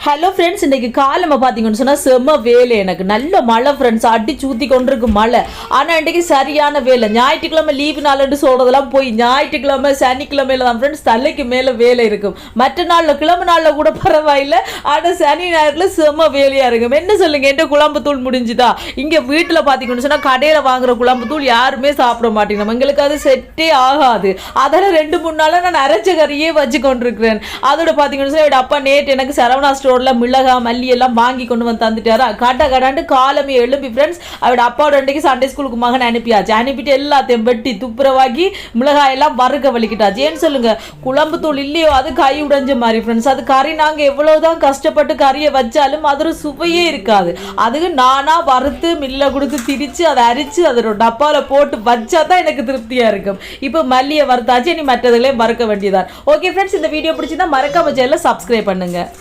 Hello friends, இன்றைக்கி காலமாக பார்த்தீங்கன்னு சொன்னால் செம்ம வேலை. எனக்கு நல்ல மழை ஃப்ரெண்ட்ஸ், அடிச்சு ஊற்றி கொண்டிருக்கு மழை. ஆனால் இன்றைக்கி சரியான வேலை. ஞாயிற்றுக்கிழமை லீவு நாள்னு சொல்கிறதெல்லாம் போய் ஞாயிற்றுக்கிழமை சனிக்கிழமையில தான் ஃப்ரெண்ட்ஸ் தலைக்கு மேலே வேலை இருக்கும். மற்ற நாளில் கிழமை நாளில் கூட பரவாயில்லை, ஆனால் சனி ஞாயிறில் செம்ம வேலையாக இருக்கும். என்ன சொல்லுங்கள், என்கிட்ட குழம்பு தூள் முடிஞ்சுதா? இங்கே வீட்டில் பார்த்தீங்கன்னு சொன்னால் கடையில் வாங்குகிற குழம்பு தூள் யாருமே சாப்பிட மாட்டேங்கிறோம். எங்களுக்கு அது செட்டே ஆகாது. அதெல்லாம் 2-3 நாளாக நான் அரைச்ச கறியே வச்சு கொண்டிருக்கிறேன். அதோட பார்த்தீங்கன்னு சொன்னால் என்னோட அப்பா நேற்று எனக்கு சரவணா ஸ்டோர்ல மிளகா மல்லி எல்லாம் வாங்கி கொண்டு வந்து தந்துட்டாரா. கடாண்டு காலமே எழும்பி ஃப்ரெண்ட்ஸ் அவரோட அப்பாவோட அன்றைக்கு சண்டே ஸ்கூலுக்கு மகன் அனுப்பியாச்சு. அனுப்பிட்டு எல்லாத்தையும் வெட்டி துப்புரவாக்கி மிளகாய் எல்லாம் வறுக்க வலிக்கிட்டாச்சு. ஏன்னு சொல்லுங்க, குழம்பு தூள் இல்லையோ அது கை உடைஞ்ச மாதிரி ஃப்ரெண்ட்ஸ். அது கறி நாங்கள் எவ்வளவுதான் கஷ்டப்பட்டு கறியை வச்சாலும் அதோட சுவையே இருக்காது. அதுக்கு நானா வறுத்து மில்ல கொடுத்து திரிச்சு அதை அரிச்சு அதோட டப்பாவில் போட்டு வச்சா தான் எனக்கு திருப்தியா இருக்கும். இப்போ மல்லியை வறுத்தாச்சு, இனி மற்றதுலேயும் வறுக்க வேண்டியதான். ஓகே ஃப்ரெண்ட்ஸ், இந்த வீடியோ பிடிச்சிருந்தா மறக்காம சேனலை சப்ஸ்கிரைப் பண்ணுங்க.